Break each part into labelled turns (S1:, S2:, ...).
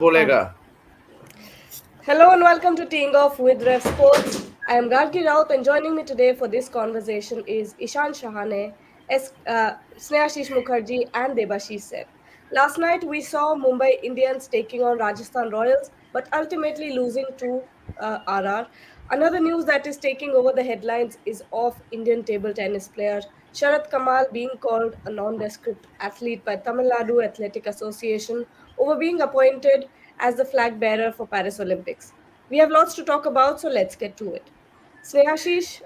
S1: बोलेगा.
S2: Hello and welcome to Teeing Off with RevSportz. I am Gargi Raut and joining me today for this conversation is Ishan Shahane, Snehashish Mukherjee and Debashish Sen. Last night we saw Mumbai Indians taking on Rajasthan Royals but ultimately losing to RR. Another news that is taking over the headlines is of Indian table tennis player Sharath Kamal being called a nondescript athlete by Tamil Nadu Athletic Association over being appointed as the flag bearer for Paris Olympics. We have lots to talk about, so let's get to it. Snehashish,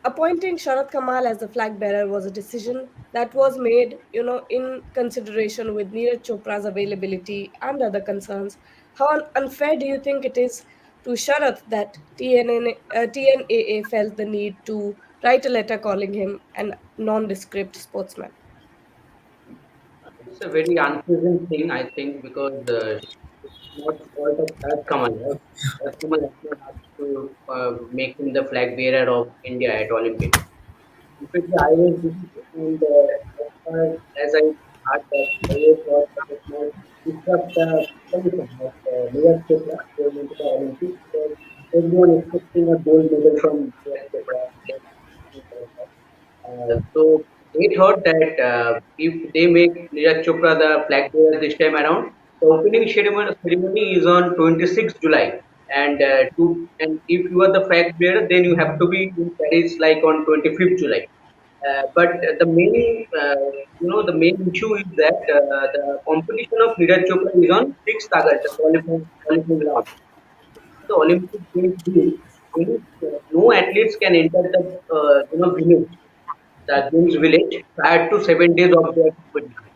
S2: appointing Sharath Kamal as the flag bearer was a decision that was made, in consideration with Neeraj Chopra's availability and other concerns. How unfair do you think it is to Sharath that TNAA felt the need to write a letter calling him a nondescript sportsman?
S3: It's a very unpleasant thing, I think, because it's not fault of Sharath Kamal. Right? Sharath Kamal has not asked to make him the flag bearer of India at Olympics. In fact, I was and as far as I heard that I was thought that it might disrupt the competition of Neeraj Chopra going into the Olympics because everyone expecting a gold medal from Neeraj Chopra. So they thought that if they make Neeraj Chopra the flag bearer this time around, the opening ceremony is on 26th July, and if you are the flag bearer, then you have to be in Paris like on 25th July. But the the main issue is that the competition of Neeraj Chopra is on 6th August, the qualifying round. The Olympic Games rule, no athletes can enter the village, the games village prior to 7 days of their competition.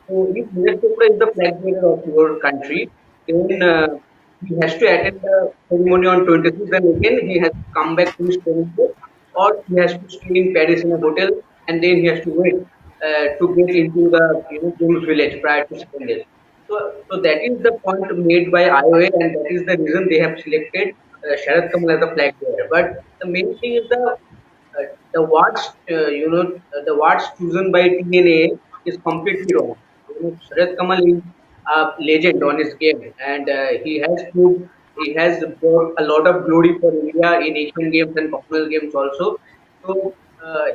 S3: So if Neeraj Chopra is the flag bearer of your country, then he has to attend the ceremony on 26th, and again he has to come back to his training place, or he has to stay in Paris in a hotel, and then he has to wait to get into the games village prior to 7 days. So that is the point made by IOA, and that is the reason they have selected Sharath Kamal as the flag bearer. But the main thing is the words, the words chosen by TNA is completely wrong. Sharath Kamal is a legend on his game, and he has brought a lot of glory for India in Asian Games and Commonwealth Games also. So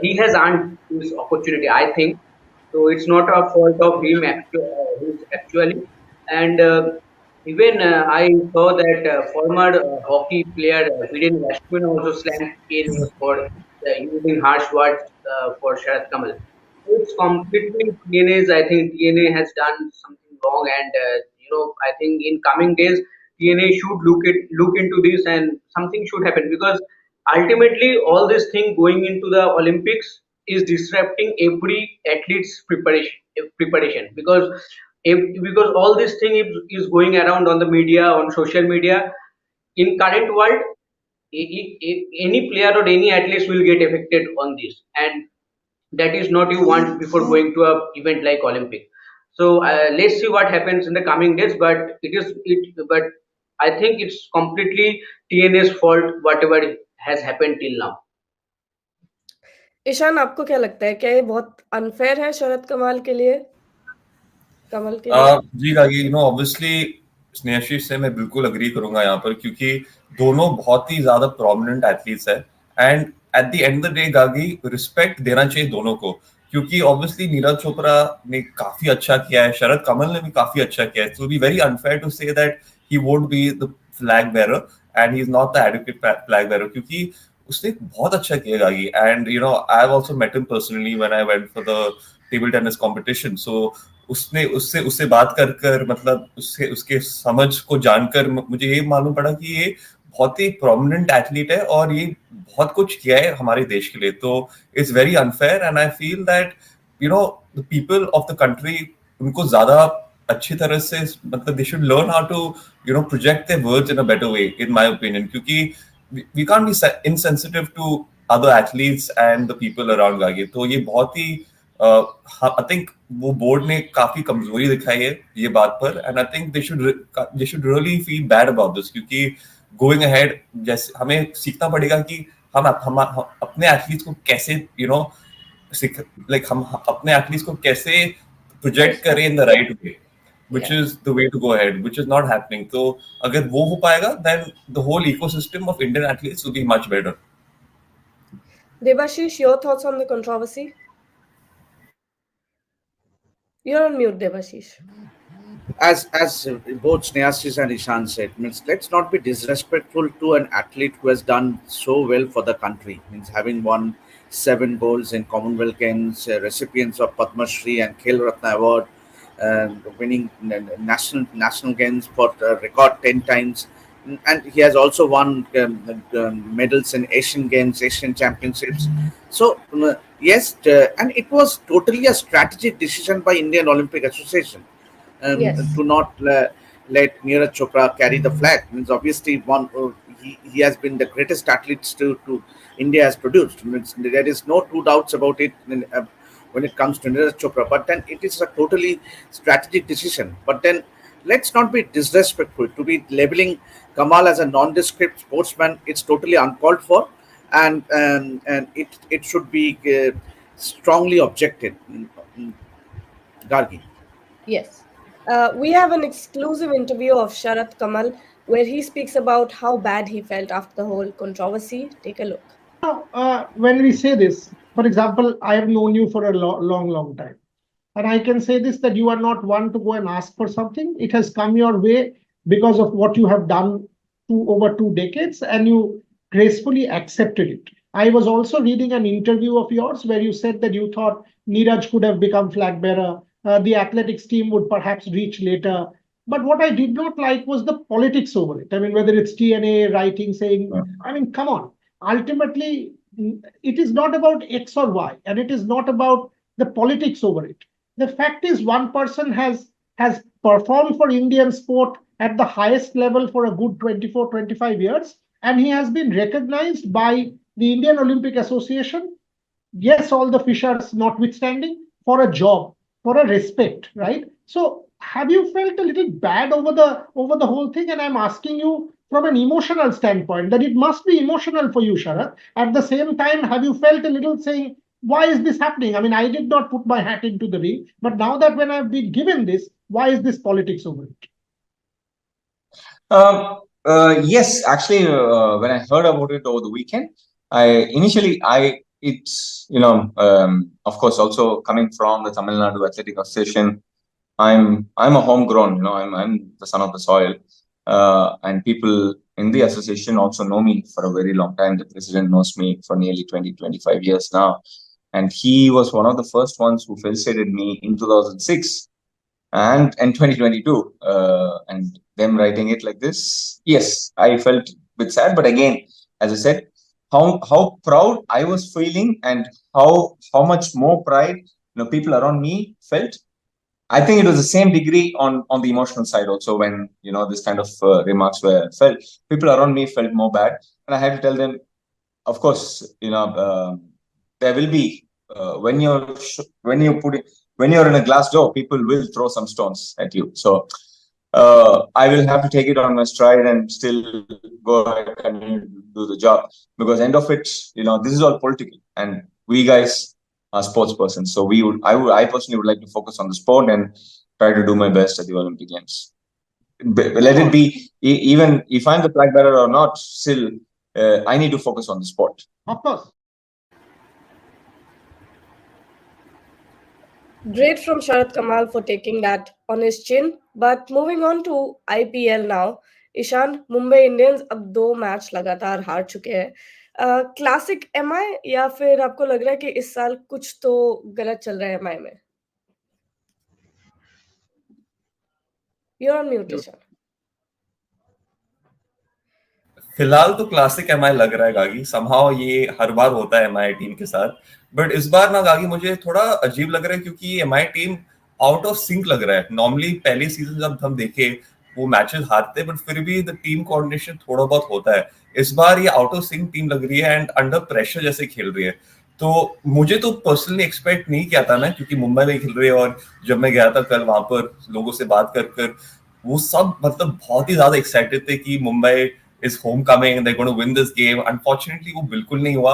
S3: he has earned this opportunity, I think. So it's not a fault of him actually, and even I saw that former hockey player Viren Rashmin also slammed TNA for using harsh words for Sharath Kamal. So it's completely TNA's. I think TNA has done something wrong, and I think in coming days TNA should look into this, and something should happen because ultimately all this thing going into the Olympics is disrupting every athlete's preparation because all this thing is going around on the media, on social media. In current world, any player or any athlete will get affected on this, and that is not you want before going to a event like Olympic. So let's see what happens in the coming days, but I think it's completely TNA's fault whatever has happened till now.
S2: Ishan, आपको क्या लगता है, क्या ये बहुत unfair है शरद कमाल के लिए? कमल के लिए?
S4: जी गागी, ऑब्वियसली स्नेहाशीष से मैं बिल्कुल अग्री करूंगा यहाँ पर, क्योंकि दोनों बहुत ही ज्यादा प्रोमिनेंट एथलीट्स है, and at the end of the day गागी रिस्पेक्ट देना चाहिए दोनों को, क्योंकि ऑब्वियसली नीरज चोपड़ा ने काफी अच्छा किया है, शरद कमल ने भी काफी अच्छा किया है. So be very unfair to say that he won't be the flag bearer and he is not the adequate flag bearer, क्योंकि उसने बहुत अच्छा किया गागी. And I have also met him personally when I went for the table tennis competition. So उसने उससे बात कर मतलब उसके समझ को जानकर मुझे ये मालूम पड़ा कि ये बहुत ही प्रोमिनेंट एथलीट है और ये बहुत कुछ किया है हमारे देश के लिए. तो it's very unfair, and I feel that the people of the country उनको ज्यादा अच्छी तरह से मतलब they should learn how to project their words in a better way, in my opinion, क्योंकि we can't be insensitive to other athletes and the people around गागी. तो ये बहुत ही आई थिंक वो बोर्ड ने काफी कमजोरी दिखाई है ये बात पर, and I think they should really feel bad about this, क्योंकि गोइंग अहेड जैसे हमें सीखना पड़ेगा कि हम अपने एथलीट्स को कैसे हम अपने एथलीट्स को कैसे प्रोजेक्ट करें in the right way. which
S2: Yeah.
S4: is the way to go ahead, which is not happening. So अगर वो हो पाएगा, then the whole ecosystem of Indian athletes will be much better.
S2: Debashish, your thoughts on the controversy? You're on mute, Debashish.
S1: As both Snehashish and Ishan said, means let's not be disrespectful to an athlete who has done so well for the country. Means having won 7 golds in Commonwealth Games, recipients of Padma Shri and Khel Ratna Award, winning national games for record 10 times, and he has also won medals in Asian Games, Asian Championships. So yes, and it was totally a strategic decision by Indian Olympic Association
S2: Yes.
S1: to not let Neeraj Chopra carry the flag. Means obviously he has been the greatest athletes to India has produced. Means there is no two doubts about it when it comes to Neeraj Chopra. But then it is a totally strategic decision. But then let's not be disrespectful to be labeling Kamal as a nondescript sportsman. It's totally uncalled for, and it should be strongly objected. Gargi.
S2: Yes. We have an exclusive interview of Sharath Kamal where he speaks about how bad he felt after the whole controversy. Take a look.
S5: When we say this, for example, I have known you for a long time. And I can say this that you are not one to go and ask for something. It has come your way because of what you have done over 2 decades, and you gracefully accepted it. I was also reading an interview of yours where you said that you thought Neeraj could have become flag bearer. The athletics team would perhaps reach later. But what I did not like was the politics over it. I mean, whether it's TNA writing saying, I mean, come on. Ultimately, it is not about X or Y, and it is not about the politics over it. The fact is, one person has performed for Indian sport at the highest level for a good 24-25 years, and he has been recognized by the Indian Olympic Association, yes, all the fissures notwithstanding, for a job, for a respect, right? So have you felt a little bad over the whole thing? And I'm asking you from an emotional standpoint that it must be emotional for you, Sharath. At the same time, have you felt a little saying, why is this happening? I mean, I did not put my hat into the ring, but now that when I've been given this, why is this politics over it?
S6: Yes, actually, when I heard about it over the weekend, it's of course, also coming from the Tamil Nadu Athletic Association. I'm a homegrown, I'm the son of the soil, and people in the association also know me for a very long time. The president knows me for nearly 20-25 years now, and he was one of the first ones who felicitated me in 2006 and 2022, and them writing it like this. Yes, I felt a bit sad, but again, as I said, how proud I was feeling and how much more pride people around me felt. I think it was the same degree on the emotional side also when this kind of remarks were felt. People around me felt more bad, and I had to tell them, of course, there will be when you're in a glass door, people will throw some stones at you. So I will have to take it on my stride and still go ahead and do the job, because end of it, this is all political, and we guys are sports persons. So I personally would like to focus on the sport and try to do my best at the Olympic Games. Let it be, even if I'm the flag bearer or not, still I need to focus on the sport.
S5: Of course.
S2: Great from Sharath Kamal for taking that on his chin. But moving on to IPL now, Ishan, Mumbai Indians अब 2 match लगातार हार चुके हैं. Classic MI या फिर आपको लग रहा है कि इस साल कुछ तो गलत चल रहा है एमआई में? You're on mute, Ishan.
S4: फिलहाल तो क्लासिक एमआई लग रहा है गागी. समहाउ ये हर बार होता है एमआई टीम के साथ, बट इस बार ना गागी मुझे थोड़ा अजीब लग रहा है क्योंकि ये MI team out of sync लग रहा है. नॉर्मली पहले सीजन जब हम देखे वो मैचेस हारते, बट फिर भी द टीम कोऑर्डिनेशन थोड़ा बहुत होता है. इस बार ये आउट ऑफ सिंक टीम लग रही है एंड अंडर प्रेशर जैसे खेल रही है. तो मुझे तो पर्सनली एक्सपेक्ट नहीं किया था मैं, क्योंकि मुंबई में खेल रही है और जब मैं गया था कल वहां पर लोगों से बात कर वो सब मतलब बहुत ही ज्यादा एक्साइटेड थे कि Mumbai is homecoming and they're going to win this game. Unfortunately, वो बिल्कुल नहीं हुआ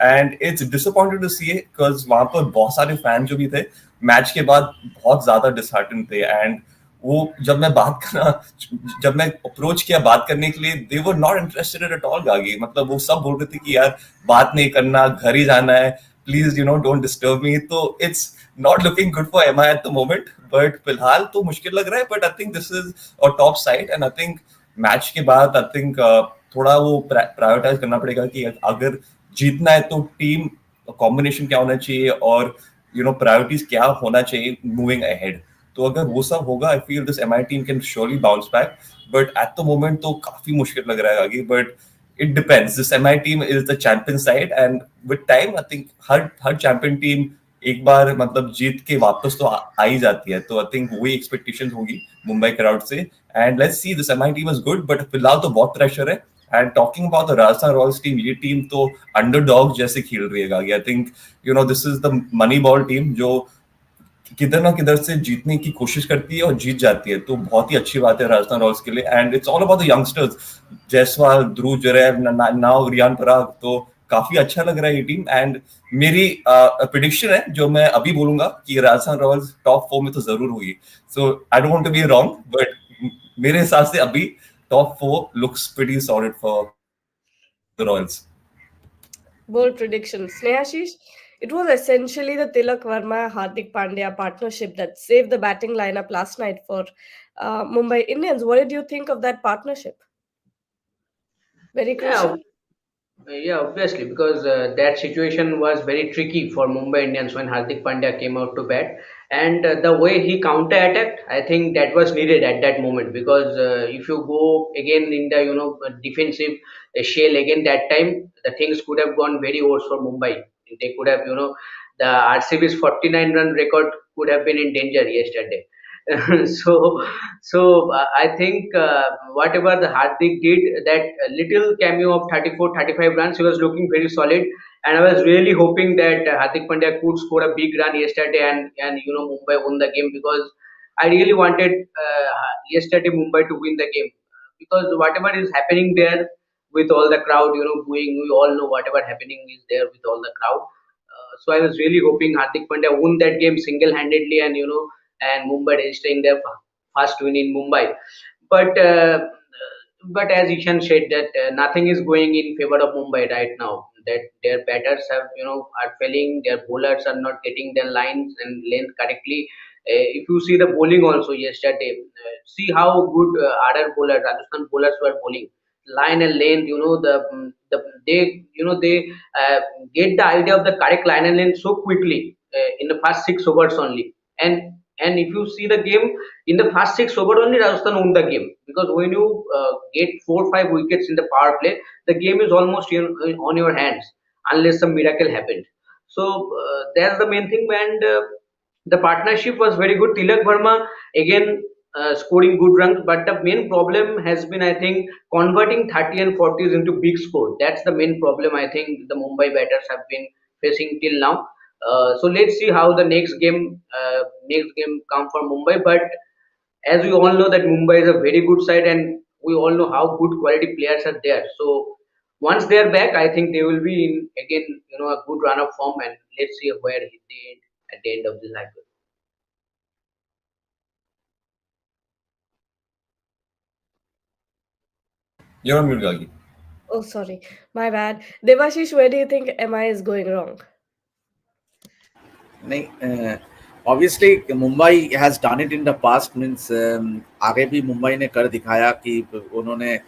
S4: and it's disappointing to see because वहां पर बहुत सारे फैन जो भी थे मैच के बाद बहुत ज्यादा disheartened थे and वो जब मैं अप्रोच किया बात करने के लिए, they were not interested at all गागी। मतलब वो सब बोल रहे थे कि यार बात नहीं करना, घर ही जाना है, प्लीज डोंट डिस्टर्ब मी। तो it's not looking good for MI at the moment, but फिलहाल तो मुश्किल लग रहा है। But I think this is a top side, and I think match के बाद आई थिंक थोड़ा वो प्रायोरिटाइज करना पड़ेगा कि अगर जीतना है तो टीम कॉम्बिनेशन क्या होना चाहिए, और प्रायोरिटीज क्या होना चाहिए मूविंग अहेड। तो अगर वो सब होगा, I feel this MI team can surely bounce back. But at the moment तो काफी मुश्किल लग रहा है आगे। But it depends, this MI team is the champion side, and with time I think her champion team एक बार मतलब जीत के वापस तो आ ही जाती है। तो आई थिंक वही एक्सपेक्टेशन होगी मुंबई क्राउड से। And let's see, this MI team is good, but फिलहाल तो बहुत प्रेशर है। And talking about the Rajasthan Royals team, ये टीम तो अंडरडॉग जैसे खेल रही है। आई think this is the money ball team जो किधर ना किधर से जीतने की कोशिश करती है और जीत जाती है। तो बहुत ही अच्छी बात है राजस्थान रॉयल्स के लिए। And it's all about the youngsters, Jaiswal, Dhruv Jurel, now Riyan Parag. तो काफी अच्छा लग रहा है ये टीम। एंड मेरी प्रिडिक्शन है जो मैं अभी बोलूंगा कि राजस्थान रॉयल्स टॉप 4 में तो जरूर होगी। So I don't want to be wrong, but मेरे हिसाब से अभी top 4 looks pretty solid for the Royals.
S2: Bold prediction. Snehashish, it was essentially the Tilak Verma Hardik Pandya partnership that saved the batting lineup last night for Mumbai Indians. What did you think of that partnership? Very
S3: Yeah,
S2: crucial.
S3: yeah, obviously, because that situation was very tricky for Mumbai Indians when Hardik Pandya came out to bat, and the way he counter-attacked, I think that was needed at that moment. Because if you go again in the defensive shell again that time, the things could have gone very worse for Mumbai. They could have the RCB's 49 run record could have been in danger yesterday. I think whatever the Hardik did, that little cameo of 34, 35 runs, he was looking very solid. And I was really hoping that Hardik Pandya could score a big run yesterday, and Mumbai won the game, because I really wanted yesterday Mumbai to win the game, because whatever is happening there with all the crowd, booing, we all know whatever happening is there with all the crowd. So I was really hoping Hardik Pandya won that game single-handedly, and Mumbai registering their first win in Mumbai. But but as Ishan said, that nothing is going in favor of Mumbai right now. That their batters are failing, their bowlers are not getting their lines and length correctly. If you see the bowling also yesterday, see how good other bowlers, Rajasthan bowlers were bowling. Line and length, they get the idea of the correct line and length so quickly in the first 6 overs only. And if you see the game in the first 6 overs only, Rajasthan won the game, because when you get 4 or 5 wickets in the power play, the game is almost on your hands unless some miracle happened. So that's the main thing. And the partnership was very good. Tilak Verma again scoring good runs, but the main problem has been, I think, converting 30 and 40s into big score. That's the main problem I think the Mumbai batters have been facing till now. So let's see how the next game come for Mumbai. But as we all know that Mumbai is a very good side, and we all know how good quality players are there. So once they are back, I think they will be in again, a good run of form, and let's see where they end at the end of the cycle.
S4: You're on mute, Gagi.
S2: Oh, sorry. My bad. Devashish, where do you think MI is going wrong?
S1: नहीं, obviously Mumbai has done it in the past, means आगे भी मुंबई ने कर दिखाया कि उन्होंने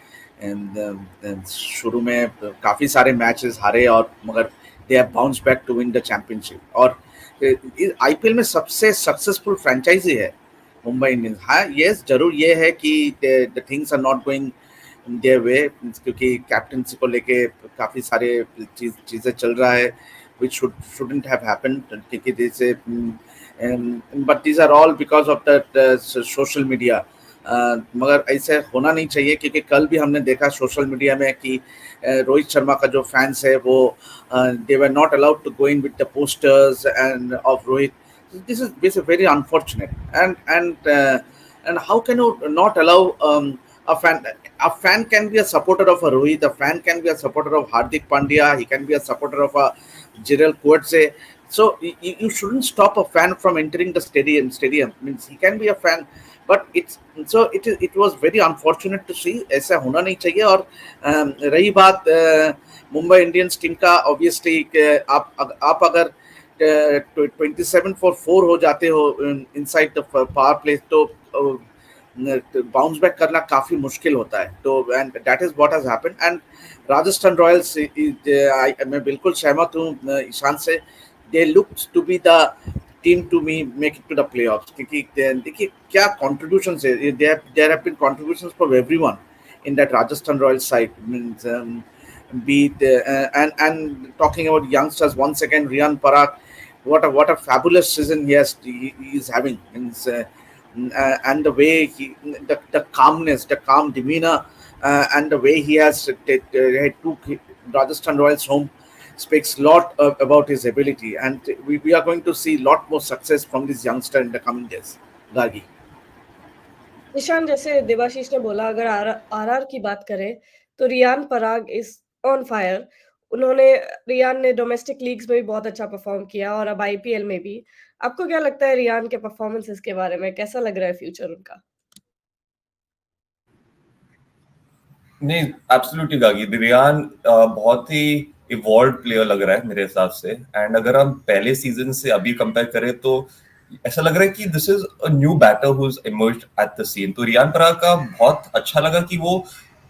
S1: शुरू में काफ़ी सारे मैचेस हारे, और मगर they have bounce back to win the championship. और आईपीएल में सबसे सक्सेसफुल फ्रेंचाइजी है मुंबई इंडियंस। हाँ, यस, जरूर ये है कि the things are not going their way, क्योंकि कैप्टनसी को लेके काफ़ी सारे चीज़ें चल रहा है which shouldn't have happened, क्योंकि जैसे but these are all because of that social media. मगर ऐसे होना नहीं चाहिए, क्योंकि कल भी हमने देखा सोशल मीडिया में कि रोहित शर्मा का जो फैंस है वो they were not allowed to go in with the posters and of Rohit. This is very unfortunate, and how can you not allow a fan? A fan can be a supporter of a Rohit, a fan can be a supporter of Hardik Pandya, he can be a supporter of a Jirel Coetzee. So you shouldn't stop a fan from entering the stadium. Means he can be a fan, but it was very unfortunate to see, ऐसा होना नहीं चाहिए। और रही बात Mumbai Indians team का, obviously आप अगर 27 for 4 हो जाते हो इनसाइड द पावर प्ले, तो बाउंस बैक करना काफी मुश्किल होता है। तो and that is what has happened. And Rajasthan Royals, मैं बिल्कुल सहमत हूँ ईशान से, they looks to be the team to me make it to the playoffs, क्योंकि देखिए क्या कॉन्ट्रीब्यूशंस है, there have been contributions for everyone in that Rajasthan Royals side. Means be it, and talking about youngsters once again, Riyan Parag, what a fabulous season he is having. Means, and the way the calmness, the calm demeanor, and the way he has took Rajasthan Royals home speaks a lot about his ability, and we are going to see a lot more success from this youngster in the coming days. Gargi.
S2: Ishan, जैसे देवाशीष ने बोला, अगर RR की बात करें तो रियान पराग is on fire. Riyan ने domestic leagues में भी बहुत अच्छा परफॉर्म किया और अब आईपीएल में भी। आपको क्या लगता है रियान के परफॉर्मेंसेस के बारे में, कैसा लग रहा है फ्यूचर उनका?
S4: नहीं, एब्सोल्युटली गागी, रियान बहुत ही इवॉल्व प्लेयर लग रहा है मेरे हिसाब से। एंड अगर हम पहले सीजन से अभी कंपेयर करें तो ऐसा लग रहा है कि this is a new batter who is emerged at the scene. तो रियान पराग का बहुत अच्छा लगा कि वो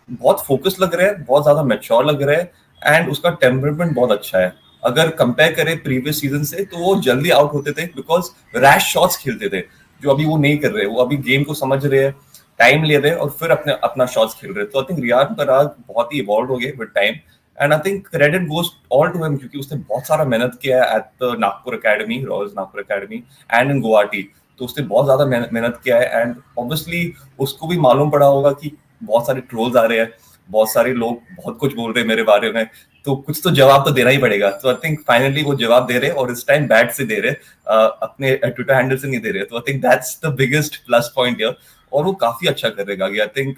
S4: बहुत फोकस लग रहा है, बहुत ज्यादा मैच्योर लग रहा है, एंड उसका टेम्परामेंट बहुत अच्छा है। अगर कंपेयर करें प्रीवियस सीजन से तो वो जल्दी आउट होते थे बिकॉज रैश शॉट्स खेलते थे, जो अभी वो नहीं कर रहे। वो अभी गेम को समझ रहे हैं, टाइम ले रहे हैं और फिर अपना शॉट्स खेल रहे हैं। तो आई थिंक रियान पराग बहुत ही इवॉल्व हो गए with time, and I think credit goes all to him, क्योंकि उसने बहुत सारा मेहनत किया है at the Nagpur academy, royals Nagpur academy and in Guwahati. तो उसने बहुत ज्यादा मेहनत किया है, एंड ऑब्वियसली उसको भी मालूम पड़ा होगा कि बहुत सारे ट्रोल्स आ रहे हैं, बहुत सारे लोग बहुत कुछ बोल रहे हैं मेरे बारे में, तो कुछ तो जवाब तो देना ही पड़ेगा। तो आई थिंक फाइनली वो जवाब दे रहे हैं, और इस टाइम बैट से दे रहे, अपने ट्विटर हैंडल से नहीं दे रहे। तो I think that's the biggest plus point here, और वो काफी अच्छा कर रहेगा। I think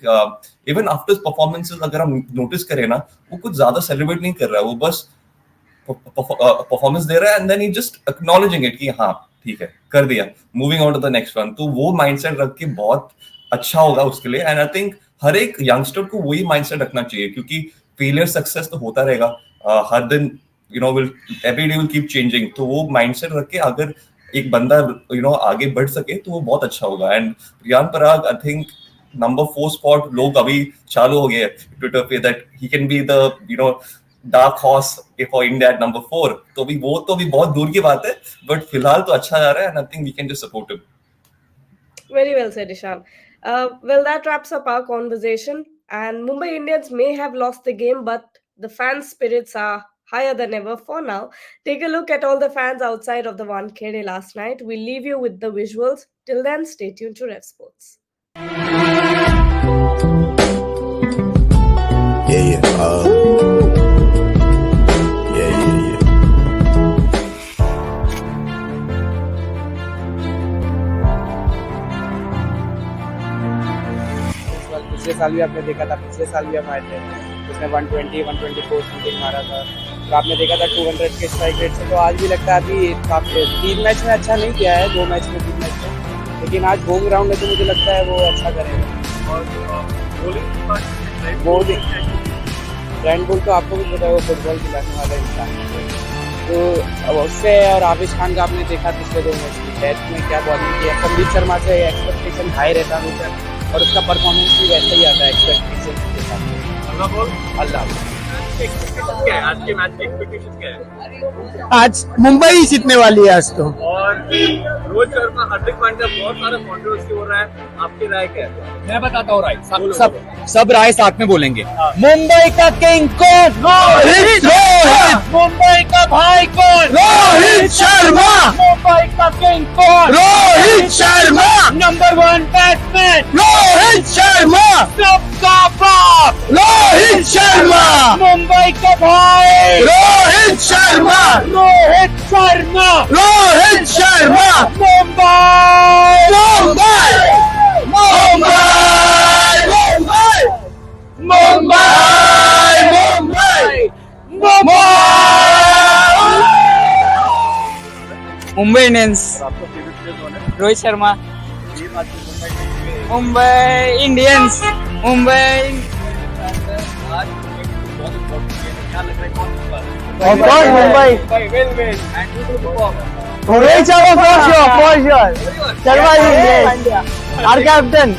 S4: even after performances अगर हम नोटिस करें ना, वो कुछ ज्यादा सेलिब्रेट नहीं कर रहा है, वो बस परफॉर्मेंस दे रहा है and then he just acknowledging it कि हाँ ठीक है, कर दिया, moving on to the next one. तो वो माइंडसेट रख के बहुत अच्छा होगा उसके लिए। एंड आई थिंक हर एक यंगस्टर को वही माइंडसेट रखना चाहिए, क्योंकि फेलियर सक्सेस तो होता रहेगा हर दिन, will every day will keep changing. तो वो माइंडसेट रख के अगर एक बंदा आगे बढ़ सके तो वो बहुत अच्छा होगा। And Riyan Parag I think number 4 spot लोग अभी चालू हो गए ट्विटर पे that he can be the dark horse for India at number 4। तो भी वो तो भी बहुत दूर की बात है, बट फिलहाल तो अच्छा जा रहा है, and I think we can just support him.
S2: Very well said, Ishan. Well, that wraps up our conversation. And Mumbai Indians may have lost the game, but the fan spirits are higher than ever for now. Take a look at all the fans outside of the Wankhede last night. We'll leave you with the visuals. Till then, stay tuned to RevSportz.
S7: पिछले साल भी आपने देखा था, पिछले साल भी हम आए थे, उसने 120 124 समथिंग मारा था। तो आपने देखा था 200 के स्ट्राइक रेट से। तो आज भी लगता है अभी काफी 3 मैच में अच्छा नहीं किया है, 2 मैच में 3 मैच में, लेकिन आज होम ग्राउंड है तो मुझे लगता है वो अच्छा करेगा। और बॉलिंग ब्रांड बुल तो आपको भी पता है, वो फुटबॉल खिलाने वाला इंसान है। तो उससे और आबिश खान का आपने देखा पिछले 2 मैच में डेथ में क्या बॉलिंग किया। संदीप शर्मा से एक्सपेक्टेशन हाई रहता है हमेशा, और उसका परफॉर्मेंस भी वैसे ही आता है एक्सपेक्टेशन के साथ। अल्लाह
S8: क्या है आज के मैच की एक्सपेक्टेशन क्या है?
S7: आज मुंबई जीतने वाली है आज तो।
S8: और रोहित शर्मा, हार्दिक पांड्या, बहुत सारा कंट्रोवर्सी हो रहा है, आपकी राय क्या है?
S9: मैं बताता हूँ राय,
S7: सब राय साथ में बोलेंगे। मुंबई का किंग कौन? रोहित। मुंबई का भाई कौन? रोहित शर्मा। मुंबई का किंग कौन? रोहित शर्मा। Number 1 batsman Rohit Sharma. सबका बाप रोहित शर्मा। मुंबई का भाई रोहित शर्मा। रोहित शर्मा। रोहित शर्मा। मुंबई मुंबई मुंबई मुंबई मुंबई मुंबई मुंबई इंडियंस। रोहित शर्मा।
S8: ये बात मुंबई
S7: Mumbai Indians. Mumbai.
S8: आज बहुत इम्पोर्टेंट गेम है, क्या लग रहा है कौन जीतेगा?
S7: Of course, Mumbai.
S8: will win. And who will perform?
S7: Rohit Sharma for sure. Sharma is our captain.